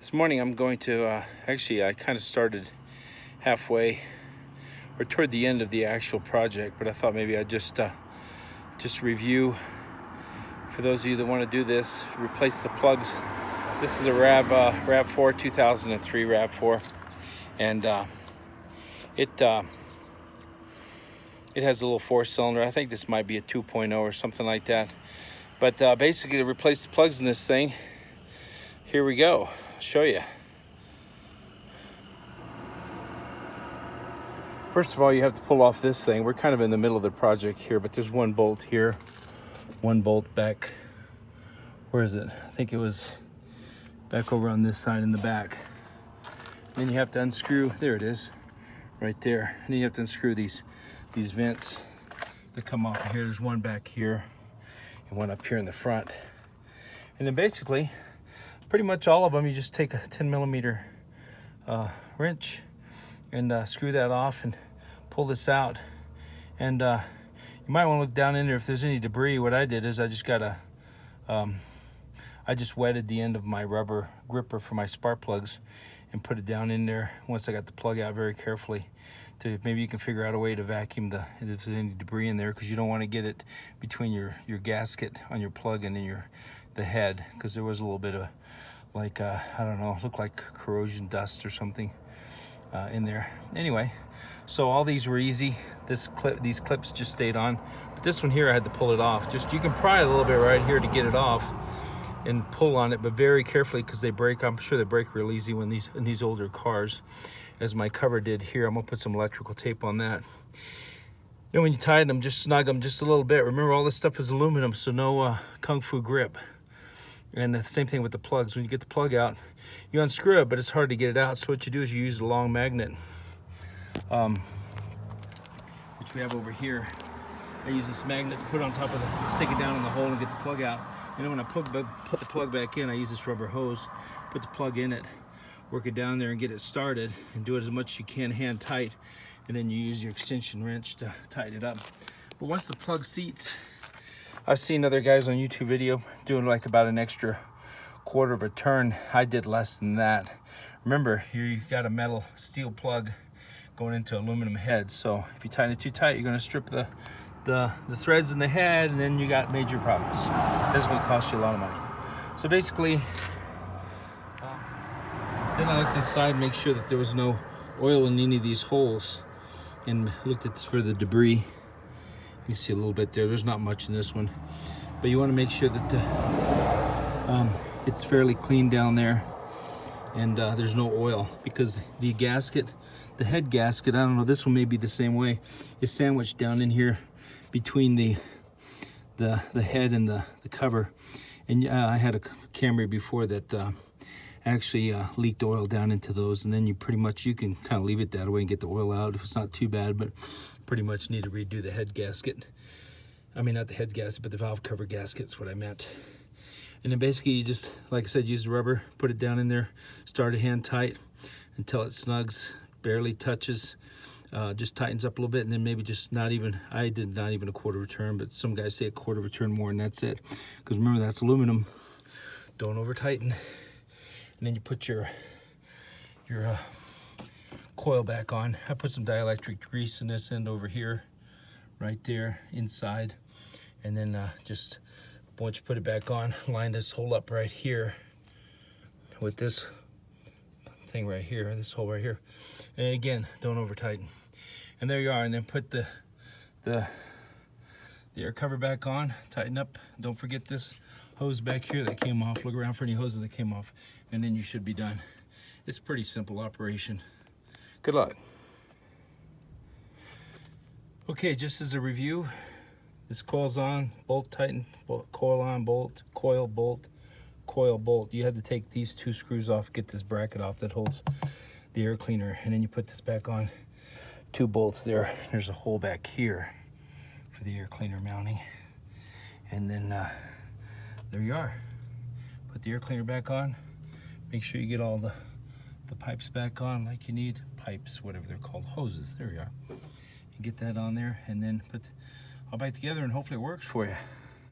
This morning I'm going to, actually I kind of started halfway or toward the end of the actual project, but I thought maybe I'd just review for those of you that want to do this, replace the plugs. This is a Rav4, 2003 Rav4, and it has a little 4-cylinder. I think this might be a 2.0 or something like that. But basically to replace the plugs in this thing, here we go. I'll show you. First of all, you have to pull off this thing. We're kind of in the middle of the project here, but there's one bolt here, one bolt back. Where is it? I think it was back over on this side in the back. Then you have to unscrew, there it is, right there. And then you have to unscrew these vents that come off of here. There's one back here and one up here in the front. And then basically, pretty much all of them, you just take a 10mm wrench and screw that off and pull this out. And you might want to look down in there if there's any debris. What I did is I just got I just wetted the end of my rubber gripper for my spark plugs and put it down in there once I got the plug out very carefully. To maybe you can figure out a way to vacuum if there's any debris in there, because you don't want to get it between your gasket on your plug and then the head, because there was a little bit of like I don't know, looked like corrosion dust or something in there. Anyway, so all these were easy. These clips just stayed on, but this one here I had to pull it off. Just, you can pry a little bit right here to get it off and pull on it, but very carefully, because they break. I'm sure they break real easy when in these older cars, as my cover did here. I'm gonna put some electrical tape on that. Then when you tighten them, just snug them just a little bit. Remember, all this stuff is aluminum, so no kung fu grip. And the same thing with the plugs. When you get the plug out, you unscrew it, but it's hard to get it out. So what you do is you use a long magnet, which we have over here. I use this magnet to put on top of stick it down in the hole and get the plug out. And then when I put the plug back in, I use this rubber hose, put the plug in it, work it down there and get it started, and do it as much as you can hand tight. And then you use your extension wrench to tighten it up. But once the plug seats, I've seen other guys on YouTube video doing like about an extra quarter of a turn. I did less than that. Remember, here you got a metal steel plug going into aluminum head. So if you tighten it too tight, you're gonna strip the threads in the head, and then you got major problems. That's gonna cost you a lot of money. So basically, then I looked inside, make sure that there was no oil in any of these holes, and looked for the debris. You see a little bit there. There's not much in this one, but you want to make sure that it's fairly clean down there, and there's no oil, because the gasket, the head gasket, I don't know, this one may be the same way, is sandwiched down in here between the head and the cover. And I had a Camry before that actually leaked oil down into those, and then you can kind of leave it that way and get the oil out if it's not too bad, but pretty much need to redo the head gasket. I mean, not the head gasket, but the valve cover gasket's what I meant. And then basically you just, like I said, use the rubber, put it down in there, start it hand tight until it snugs, barely touches, just tightens up a little bit, and then maybe just not even, I did not even a quarter of a turn, but some guys say a quarter of a turn more, and that's it. Because remember, that's aluminum. Don't over tighten. And then you put your coil back on. I put some dielectric grease in this end over here, right there inside. And then just once you put it back on, line this hole up right here with this thing right here, this hole right here. And again, don't over tighten. And there you are. And then put the air cover back on, tighten up. Don't forget this hose back here that came off. Look around for any hoses that came off, and then you should be done. It's a pretty simple operation. Good luck. Okay, just as a review, this coil's on, bolt tighten, coil on, bolt, coil, bolt, coil, bolt. You had to take these 2 screws off, get this bracket off that holds the air cleaner, and then you put this back on. 2 bolts there. There's a hole back here for the air cleaner mounting. And then there you are. Put the air cleaner back on. Make sure you get all the pipes back on like you need. Pipes, whatever they're called, hoses. There you are. You get that on there, and then put all back together, and hopefully it works for you.